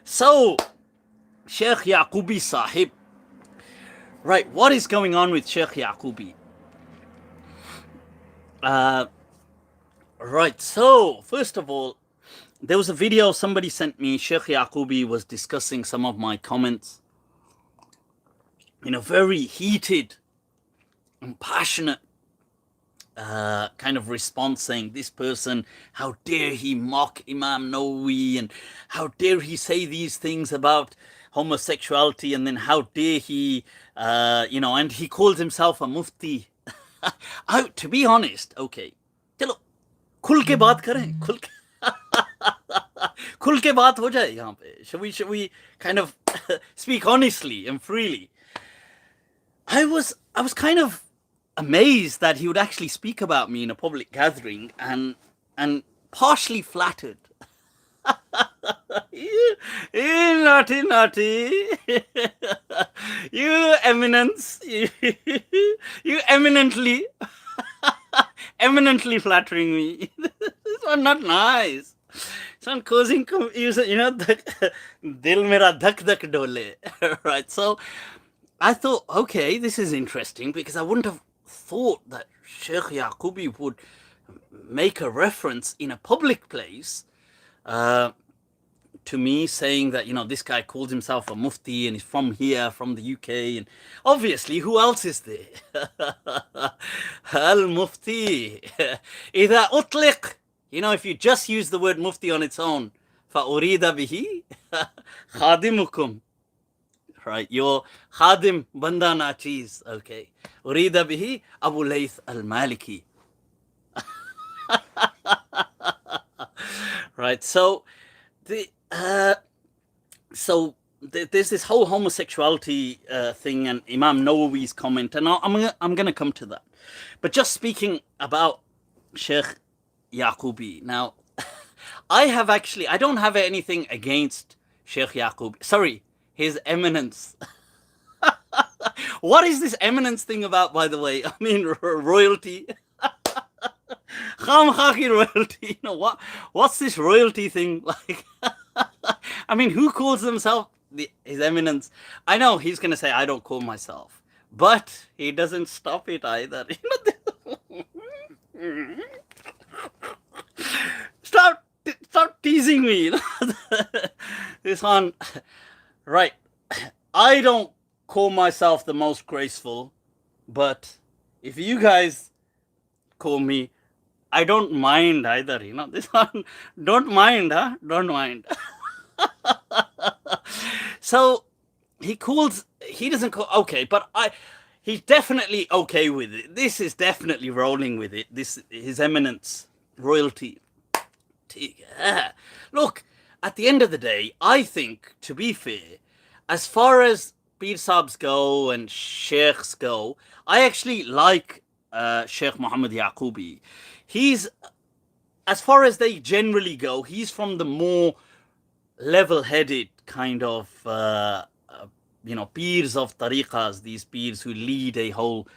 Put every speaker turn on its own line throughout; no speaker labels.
So, Sheikh Yaqoubi Sahib. Right, what is going on with Sheikh Yaqoubi? Right, so, first of all, there was a video somebody sent me. Sheikh Yaqoubi was discussing some of my comments in a very heated and passionate kind of response, saying this person, how dare he mock Imam Nawawi, and how dare he say these things about homosexuality, and then how dare he, and he calls himself a Mufti. To be honest, okay, चलो खुल के बात करें, खुल के बात हो जाए यहाँ पे. Should we kind of speak honestly and freely? I was kind of amazed that he would actually speak about me in a public gathering and partially flattered. you naughty. You eminence. You eminently flattering me. This was not nice. Some causing, dil mera dhak dhak dole. Right, so I thought, okay, this is interesting, because I wouldn't have thought that Sheikh Yaqoubi would make a reference in a public place to me, saying that, this guy calls himself a Mufti and he's from here, from the UK, and obviously, who else is there? Al-Mufti. إذا أطلق, if you just use the word Mufti on its own, فأريد به خادمكم. Right, your khadim banda nachiz, okay. Urida bihi Abu Layth al-Maliki. Right, so there's this whole homosexuality thing, and Imam Nawawi's comment, and I'm gonna come to that. But just speaking about Sheikh Yaqoubi now, I don't have anything against Sheikh Yaqoubi. Sorry, His Eminence. What is this eminence thing about, by the way? I mean, royalty. Khamkhaki royalty. What's this royalty thing like? I mean, who calls themselves His Eminence? I know he's going to say, I don't call myself. But he doesn't stop it either. Stop teasing me. This one. Right, I don't call myself the most graceful, but if you guys call me, I don't mind either, this one, don't mind, huh? Don't mind. So, he doesn't call, okay, but he's definitely okay with it. This is definitely rolling with it, His Eminence, royalty. Look, at the end of the day, I think, to be fair, as far as Peer Sabs go and Sheikhs go, I actually like Sheikh Muhammad Yaqoubi. He's, as far as they generally go, he's from the more level-headed kind of, peers of tariqas, these peers who lead a whole,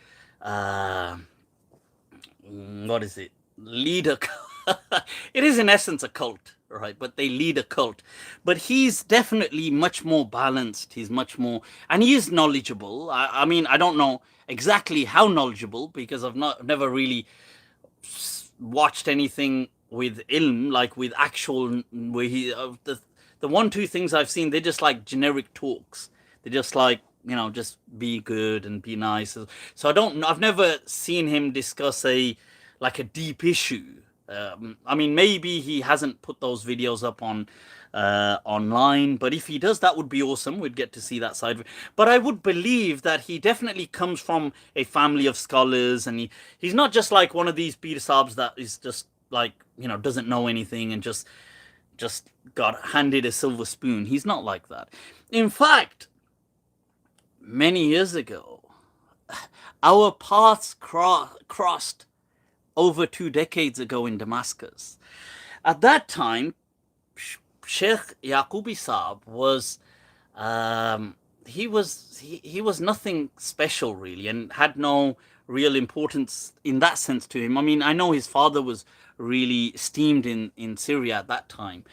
lead a it is in essence a cult, right? But they lead a cult. But he's definitely much more balanced. He's much more, and he is knowledgeable. I mean, I don't know exactly how knowledgeable, because I've never really watched anything with ilm, like with actual, where he, the 1-2 things I've seen, they're just like generic talks. They're just like, just be good and be nice. So I've never seen him discuss a deep issue. I mean, maybe he hasn't put those videos up on online, but if he does, that would be awesome. We'd get to see that side of it. But I would believe that he definitely comes from a family of scholars, and he's not just like one of these Peer Sabs that is just like, doesn't know anything and just got handed a silver spoon. He's not like that. In fact, many years ago, our paths crossed over 2 decades ago in Damascus. At that time, Sheikh Yaqoubi Saab was, he was nothing special really, and had no real importance in that sense to him. I mean, I know his father was really esteemed in Syria at that time,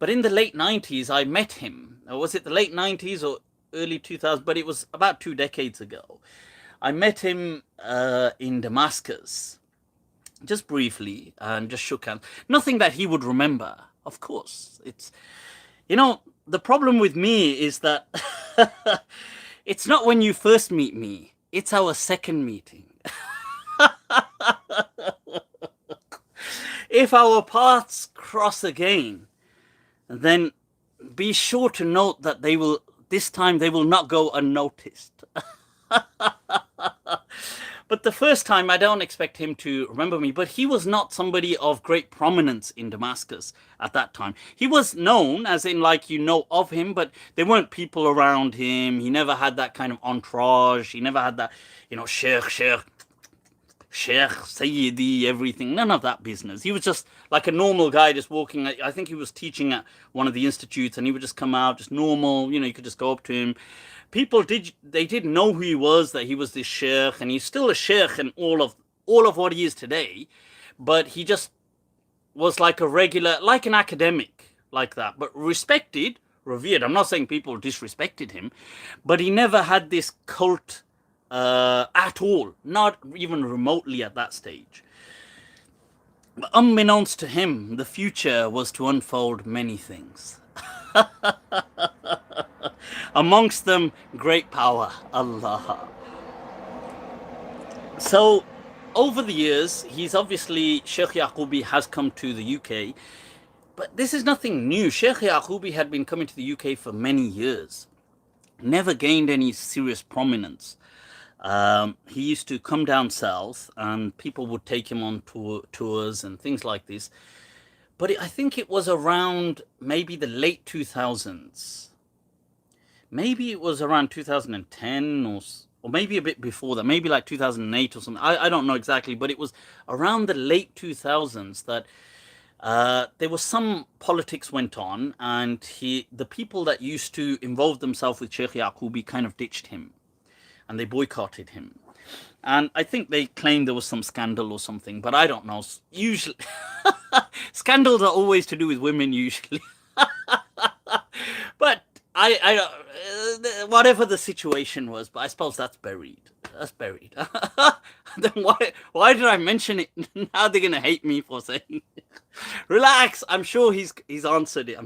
but in the late 90s, I met him was it the late 90s or early 2000s? But it was about 2 decades ago. I met him in Damascus, just briefly, and just shook hands. Nothing that he would remember, of course. The problem with me is that it's not when you first meet me, it's our second meeting. If our paths cross again, then be sure to note that this time they will not go unnoticed. But the first time, I don't expect him to remember me, but he was not somebody of great prominence in Damascus at that time. He was known, as in like of him, but there weren't people around him. He never had that kind of entourage. He never had that, Sheikh, Sayyidi, everything. None of that business. He was just like a normal guy just walking. I think he was teaching at one of the institutes, and he would just come out, just normal. You could just go up to him. People did know who he was, that he was this sheikh, and he's still a sheikh in all of what he is today, but he just was like a regular, like an academic, like that, but respected, revered. I'm not saying people disrespected him, but he never had this cult at all, not even remotely at that stage. But unbeknownst to him, the future was to unfold many things. Amongst them, great power, Allah. So, over the years, Sheikh Yaqoubi has come to the UK, but this is nothing new. Sheikh Yaqoubi had been coming to the UK for many years, never gained any serious prominence. He used to come down south, and people would take him on tours and things like this. But I think it was around maybe the late 2000s. Maybe it was around 2010 or maybe a bit before that, maybe like 2008 or something. I don't know exactly, but it was around the late 2000s that there was some politics went on, and the people that used to involve themselves with Sheikh Yaqoubi kind of ditched him, and they boycotted him. And I think they claimed there was some scandal or something, but I don't know. Usually, scandals are always to do with women, usually. But whatever the situation was, but I suppose that's buried. That's buried. Then why did I mention it? Now they're gonna hate me for saying it. Relax. I'm sure he's answered it.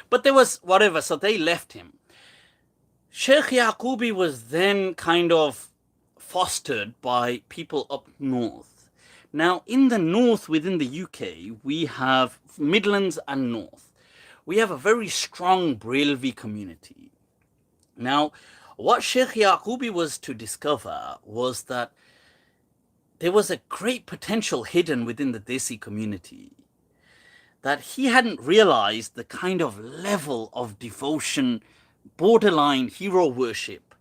But there was whatever, so they left him. Sheikh Yaqoubi was then kind of fostered by people up north. Now, in the north, within the UK, we have Midlands and North. We have a very strong Barelvi community. Now, what Sheikh Yaqoubi was to discover was that there was a great potential hidden within the Desi community, that he hadn't realized the kind of level of devotion, borderline hero worship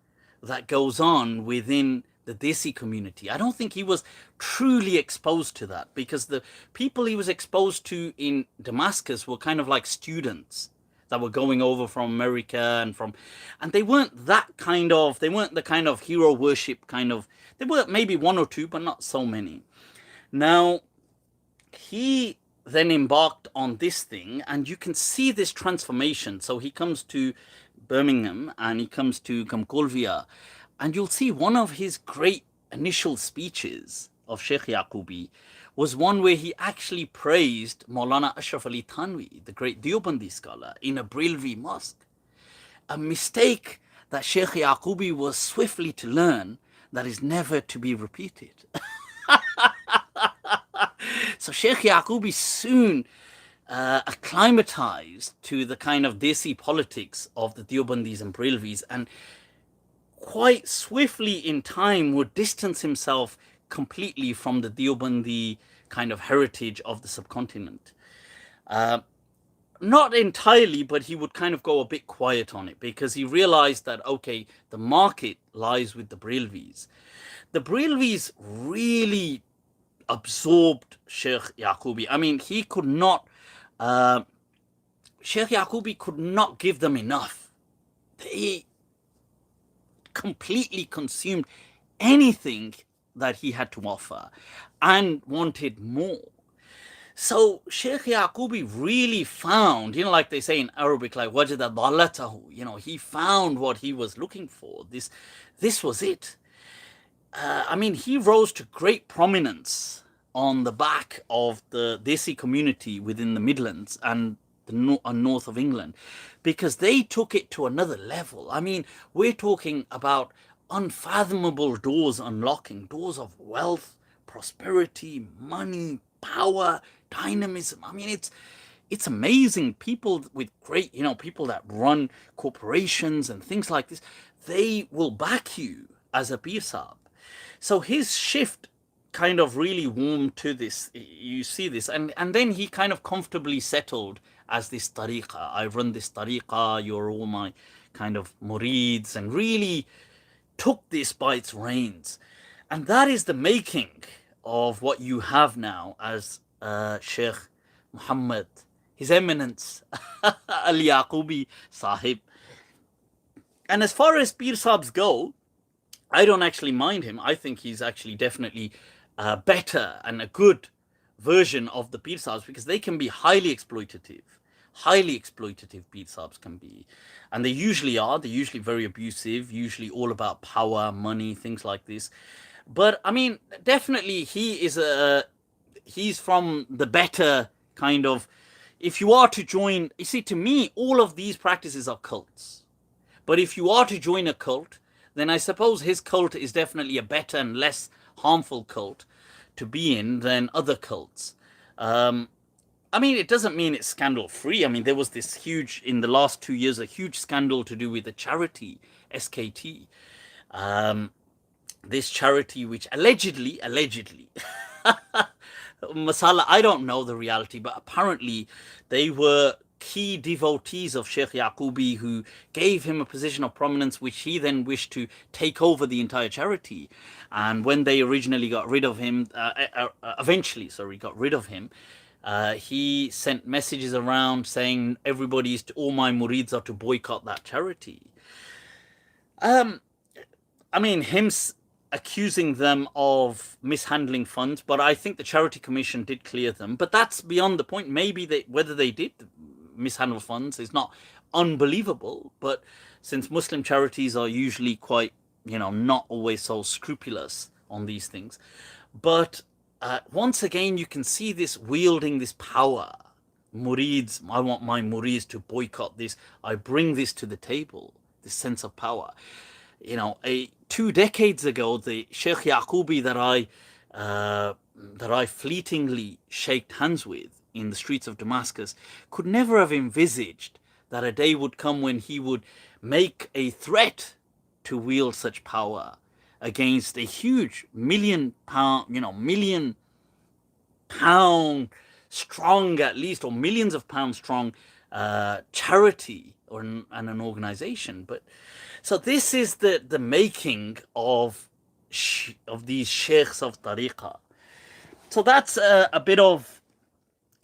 that goes on within the Desi community. I don't think he was truly exposed to that, because the people he was exposed to in Damascus were kind of like students that were going over from America and they weren't the kind of hero worship kind of. There were maybe one or two, but not so many. Now, he then embarked on this thing, and you can see this transformation. So he comes to Birmingham and he comes to Gamkolvia, and you'll see one of his great initial speeches of Sheikh Yaqoubi was one where he actually praised Maulana Ashraf Ali Thanwi, the great Deobandi scholar, in a Barelvi mosque. A mistake that Sheikh Yaqoubi was swiftly to learn that is never to be repeated. So Sheikh Yaqoubi soon acclimatized to the kind of Desi politics of the Deobandis and Barelvis, and quite swiftly in time would distance himself completely from the Deobandi kind of heritage of the subcontinent. Not entirely, but he would kind of go a bit quiet on it, because he realized that, okay, the market lies with the Barelvis. The Barelvis really absorbed Sheikh Yaqoubi. I mean, Sheikh Yaqoubi could not give them enough. They completely consumed anything that he had to offer and wanted more. So Sheikh Yaqoubi really found, like they say in Arabic, like wajada dallatahu, he found what he was looking for. This was it. I mean, he rose to great prominence on the back of the Desi community within the Midlands and the north of England, because they took it to another level. I mean, we're talking about unfathomable doors unlocking, doors of wealth, prosperity, money, power, dynamism. I mean, it's amazing. People with great, people that run corporations and things like this, they will back you as a Pir Sahib. So his shift kind of really warmed to this. You see this, and then he kind of comfortably settled as this tariqah. I run this tariqah. You're all my kind of murids, and really took this by its reins. And that is the making of what you have now as Sheikh Muhammad, His Eminence Al-Yaqoubi Sahib. And as far as Pir Sahibs go, I don't actually mind him. I think he's actually definitely better and a good version of the Pir Sahibs, because they can be highly exploitative. Highly exploitative Pir Sahibs can be. And they usually are. They're usually very abusive, usually all about power, money, things like this. But I mean, definitely he's from the better kind of, if you are to join, you see, to me, all of these practices are cults. But if you are to join a cult, then I suppose his cult is definitely a better and less harmful cult to be in than other cults. I mean, it doesn't mean it's scandal free. I mean, there was this huge, in the last 2 years, a huge scandal to do with the charity, SKT. This charity which allegedly, Masala, I don't know the reality, but apparently they were key devotees of Sheikh Yaqoubi who gave him a position of prominence which he then wished to take over the entire charity. And when they originally got rid of him, got rid of him, he sent messages around saying all my murids are to boycott that charity. I mean, him accusing them of mishandling funds, but I think the charity commission did clear them. But that's beyond the point. Maybe whether they did mishandle funds is not unbelievable, but since Muslim charities are usually quite, not always so scrupulous on these things. But once again, you can see this wielding this power. Murids, I want my murids to boycott this. I bring this to the table, this sense of power. 2 decades ago, the Sheikh Yaqoubi that I fleetingly shaked hands with in the streets of Damascus could never have envisaged that a day would come when he would make a threat to wield such power against a huge million pound strong, at least, or millions of pounds strong charity and an organization. But so this is the making of these sheikhs of tariqah. So that's a bit of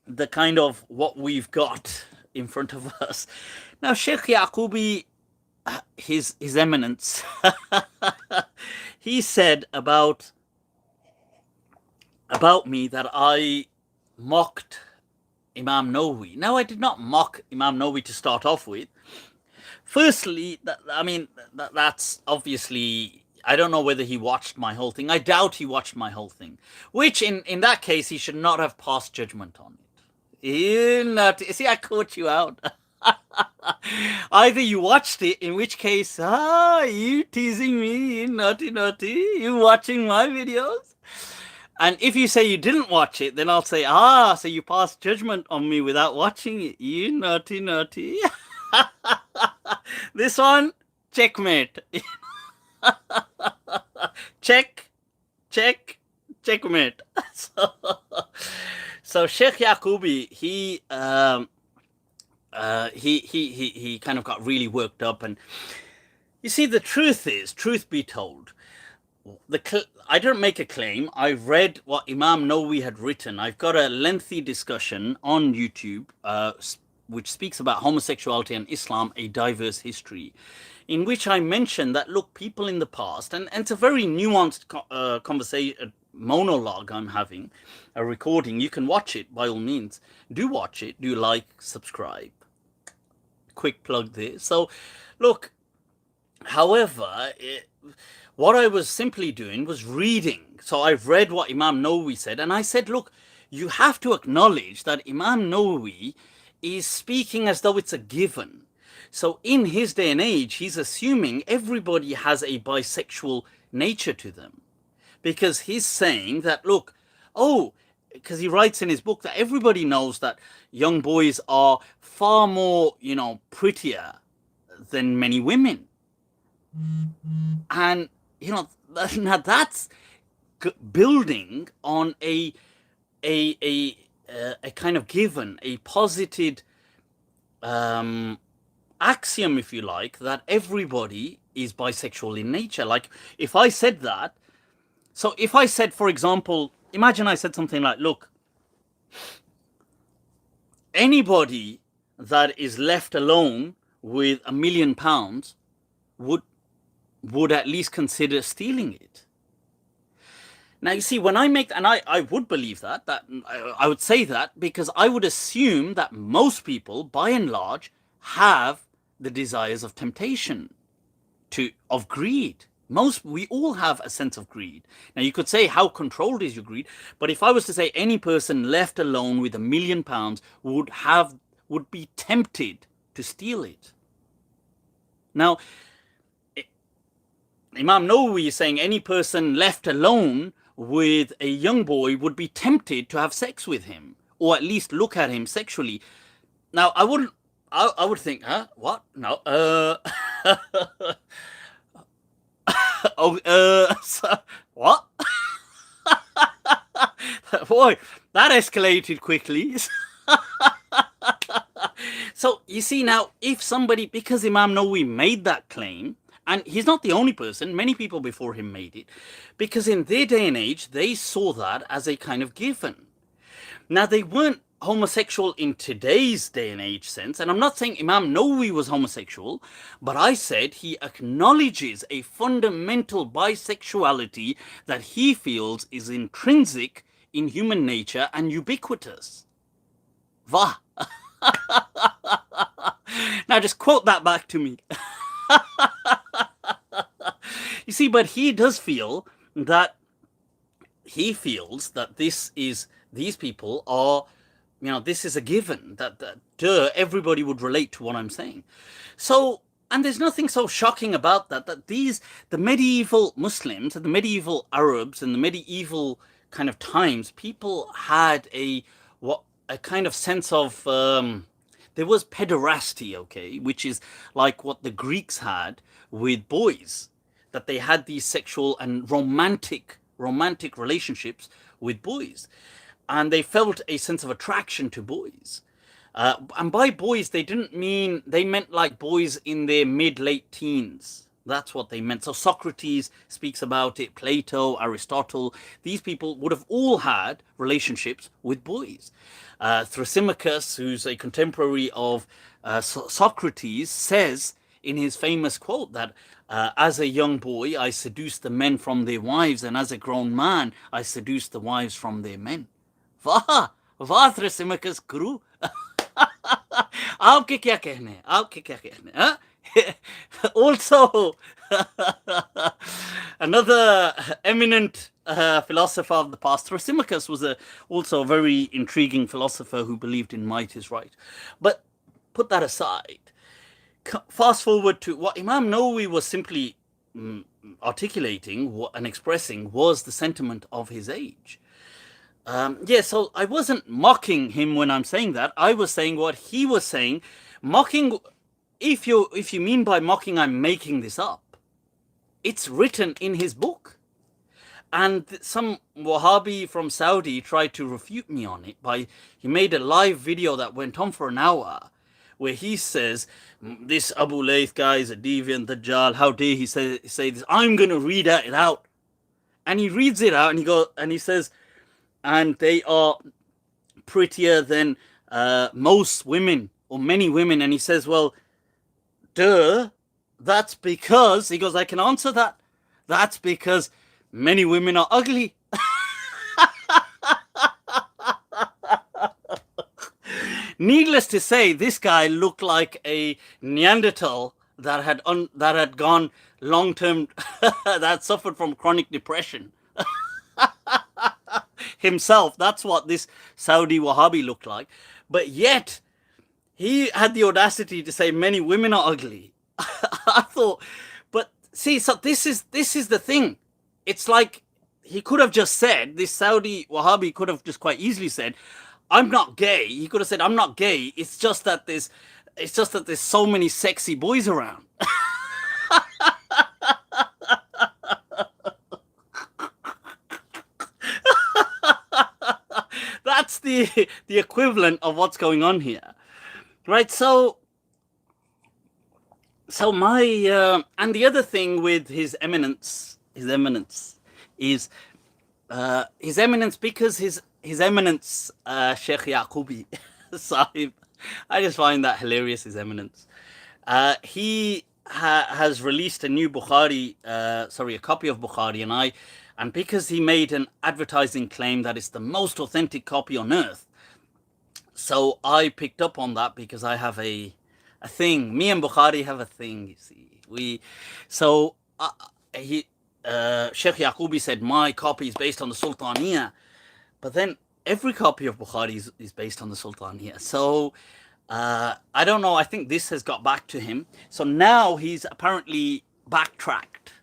the kind of what we've got in front of us. Now, Sheikh Yaqoubi, his eminence, he said about me that I mocked Imam Nawawi. Now, I did not mock Imam Nawawi to start off with. Firstly, that's obviously, I don't know whether he watched my whole thing. I doubt he watched my whole thing, which in that case, he should not have passed judgment on it. See, I caught you out. Either you watched it, in which case, you teasing me, you naughty, you watching my videos. And if you say you didn't watch it, then I'll say, so you passed judgment on me without watching it, you naughty. This one, checkmate. Checkmate. So Sheikh Yaqoubi, he kind of got really worked up. And you see, the truth be told, I don't make a claim. I've read what Imam Nawawi had written. I've got a lengthy discussion on YouTube, which speaks about homosexuality and Islam, a diverse history, in which I mentioned that, look, people in the past, and it's a very nuanced conversation, monologue I'm having, a recording. You can watch it by all means. Do watch it. Do like, subscribe. Quick plug there. So, look, however, what I was simply doing was reading. So I've read what Imam Nawawi said, and I said, look, you have to acknowledge that Imam Nawawi is speaking as though it's a given. So in his day and age, he's assuming everybody has a bisexual nature to them. Because he's saying that, look, because he writes in his book that everybody knows that young boys are far more, prettier than many women. And, now that's building on a kind of given, a posited axiom, if you like, that everybody is bisexual in nature. Like, if I said that, so if I said, for example, imagine I said something like, look, anybody that is left alone with £1 million would at least consider stealing it. Now, you see, when I make, and I would believe that I would say that because I would assume that most people, by and large, have the desires of temptation, of greed. We all have a sense of greed. Now, you could say, how controlled is your greed? But if I was to say any person left alone with £1 million would be tempted to steal it. Now, Imam Nawawi is saying any person left alone with a young boy would be tempted to have sex with him, or at least look at him sexually. Now, I would think, huh? What? No. What? Boy, that escalated quickly. So, you see now, if somebody, because Imam Nawawi made that claim, and he's not the only person, many people before him made it, because in their day and age, they saw that as a kind of given. Now, they weren't homosexual in today's day and age sense, and I'm not saying Imam Nawawi was homosexual, but I said he acknowledges a fundamental bisexuality that he feels is intrinsic in human nature and ubiquitous. Vah! Now just quote that back to me. You see, but he does feel that these people are, this is a given, that everybody would relate to what I'm saying. So, and there's nothing so shocking about that the medieval Muslims and the medieval Arabs and the medieval kind of times, people had a kind of sense of, there was pederasty, okay, which is like what the Greeks had with boys, that they had these sexual and romantic relationships with boys, and they felt a sense of attraction to boys. And by boys, they meant like boys in their mid-late teens. That's what they meant. So Socrates speaks about it, Plato, Aristotle, these people would have all had relationships with boys. Thrasymachus, who's a contemporary of Socrates, says in his famous quote that as a young boy, I seduced the men from their wives, and as a grown man, I seduced the wives from their men. Vah Thrasymachus Guru. आपके क्या कहने हैं? Also, another eminent philosopher of the past, Thrasymachus, was also a very intriguing philosopher who believed in might is right. But put that aside. Fast forward to what Imam Nawawi was simply articulating and expressing was the sentiment of his age. So I wasn't mocking him when I'm saying that. I was saying what he was saying. Mocking, if you mean by mocking, I'm making this up. It's written in his book. And some Wahhabi from Saudi tried to refute me on it he made a live video that went on for an hour, where he says, this Abu Layth guy is a deviant, Dajjal, how dare he say this? I'm going to read it out. And he reads it out and he says, and they are prettier than most women or many women. And he says, well, that's because, he goes, I can answer that. That's because many women are ugly. Needless to say, this guy looked like a Neanderthal that had gone long term that suffered from chronic depression himself. That's what this Saudi Wahhabi looked like. But yet he had the audacity to say many women are ugly. I thought, but see, so this is the thing. It's like he could have just said, this Saudi Wahhabi could have just quite easily said, I'm not gay. He could have said, I'm not gay. It's just that there's so many sexy boys around. That's the equivalent of what's going on here, right? So my and the other thing with his eminence is his eminence, because his eminence Sheikh Yaqoubi Sahib, I just find that hilarious. His eminence, he has released a new Bukhari, a copy of Bukhari, and because he made an advertising claim that it's the most authentic copy on earth, so I picked up on that because I have a thing. Me and Bukhari have a thing, you see. Sheikh Yaqoubi said my copy is based on the Sultaniya, but then every copy of Bukhari is based on the Sultaniya. So I don't know. I think this has got back to him. So now he's apparently backtracked.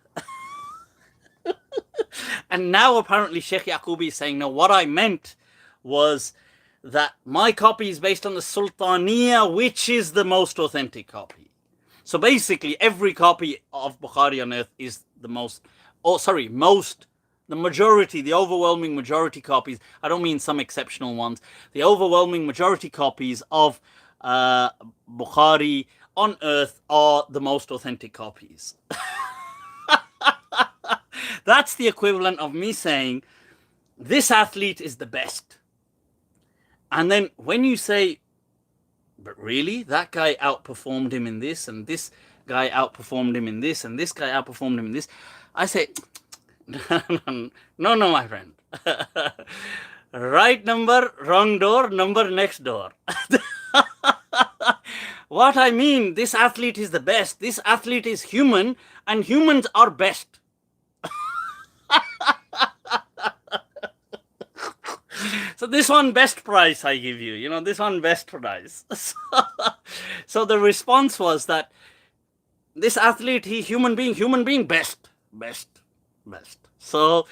And now apparently Sheikh Yaqoubi is saying, no, what I meant was that my copy is based on the Sultaniya, which is the most authentic copy. So basically every copy of Bukhari on earth is the the overwhelming majority copies. I don't mean some exceptional ones. The overwhelming majority copies of Bukhari on earth are the most authentic copies. That's the equivalent of me saying, this athlete is the best. And then when you say, but really, that guy outperformed him in this, and this guy outperformed him in this, and this guy outperformed him in this, I say, no, my friend. Right number, wrong door, number next door. What I mean, this athlete is the best. This athlete is human, and humans are best. So this one best price I give you, this one best price. So the response was that this athlete, human being, best. So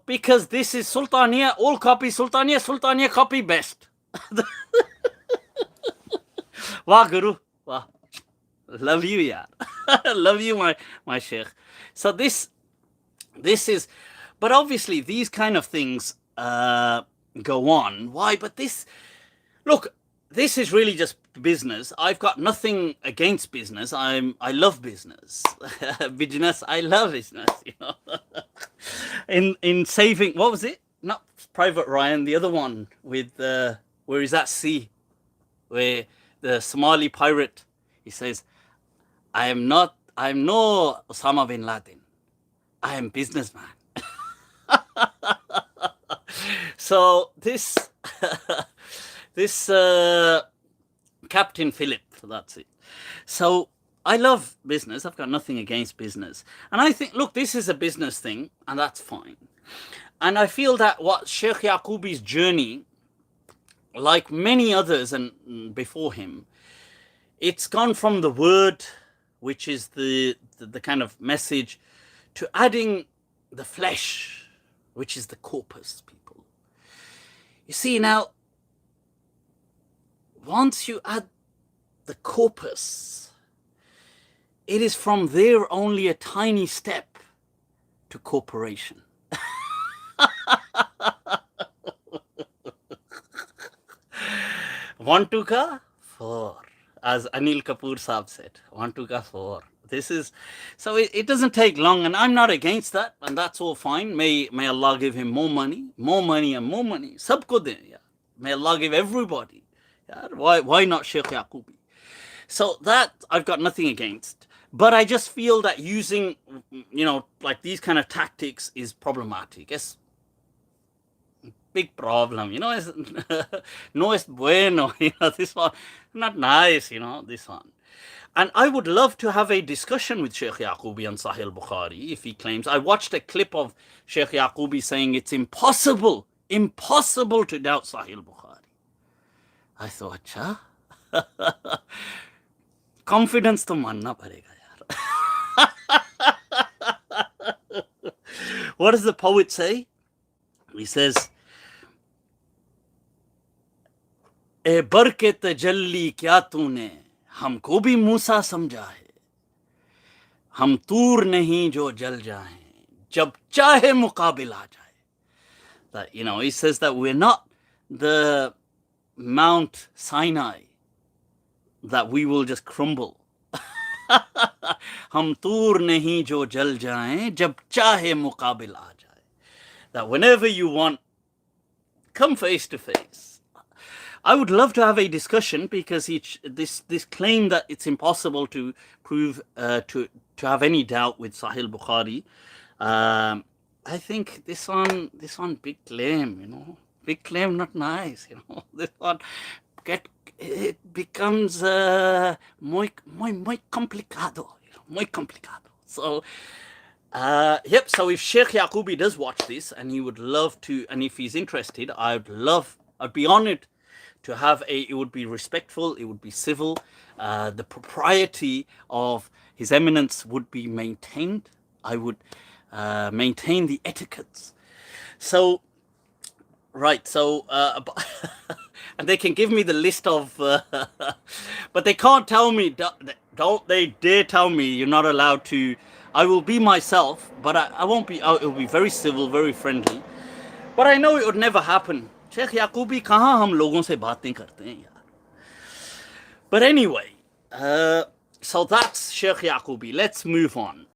because this is Sultaniya, all copy Sultaniya copy best. Wah Guru, wah. Love you, yaar. Love you, my Sheikh. So this is, but obviously these kind of things go on. Why? But this is really just business. I've got nothing against business. I love business. Business, I love business, In saving, what was it? Not Private Ryan, the other one with where is that sea? Where the Somali pirate, he says, I'm no Osama bin Laden. I am businessman. So this Captain Philip, that's it. So I love business. I've got nothing against business. And I think, look, this is a business thing, and that's fine. And I feel that what Sheikh Yaqoubi's journey, like many others and before him, it's gone from the word, which is the kind of message, to adding the flesh, which is the corpus, people. You see, now, once you add the corpus, it is from there only a tiny step to corporation. One two ka, four. As Anil Kapoor Saab said, one two ka, four. This is, so it doesn't take long, and I'm not against that, and that's all fine. May Allah give him more money and more money. Sabko de, yeah. May Allah give everybody. Yeah. Why not Sheikh Yaqoubi? So that I've got nothing against. But I just feel that using, like these kind of tactics is problematic. It's big problem. It's, no es bueno. This one, not nice. This one. And I would love to have a discussion with Sheikh Yaqoubi on Sahih Bukhari if he claims. I watched a clip of Sheikh Yaqoubi saying it's impossible to doubt Sahih Bukhari. I thought, cha, confidence to manna padega yaar. What does the poet say? He says, ए बर के तजल्ली क्या तूने हमको भी मूसा समझा है, हम तूर नहीं जो जल जाएं, जब चाहे मुकाबिल आ जाए. That, he says that we're not the Mount Sinai, that we will just crumble. हम तूर नहीं जो जल जाएं, जब चाहे मुकाबिल आ जाए. That whenever you want, come face to face. I would love to have a discussion, because this claim that it's impossible to prove to have any doubt with Sahih Bukhari. I think this one big claim, big claim, not nice. This one it becomes muy complicado, muy complicado. So. So if Sheikh Yaqoubi does watch this and he would love to, and if he's interested, I'd be honored to have it would be respectful, it would be civil, the propriety of His Eminence would be maintained. I would maintain the etiquettes. So, right, and they can give me the list of, but they can't tell me, don't they dare tell me you're not allowed to. I will be myself, but I won't be, it will be very civil, very friendly. But I know it would never happen. Sheikh Yaqoubi kahan hum logon se baatein karte hain yaar. But anyway, so that's Sheikh Yaqoubi. Let's move on.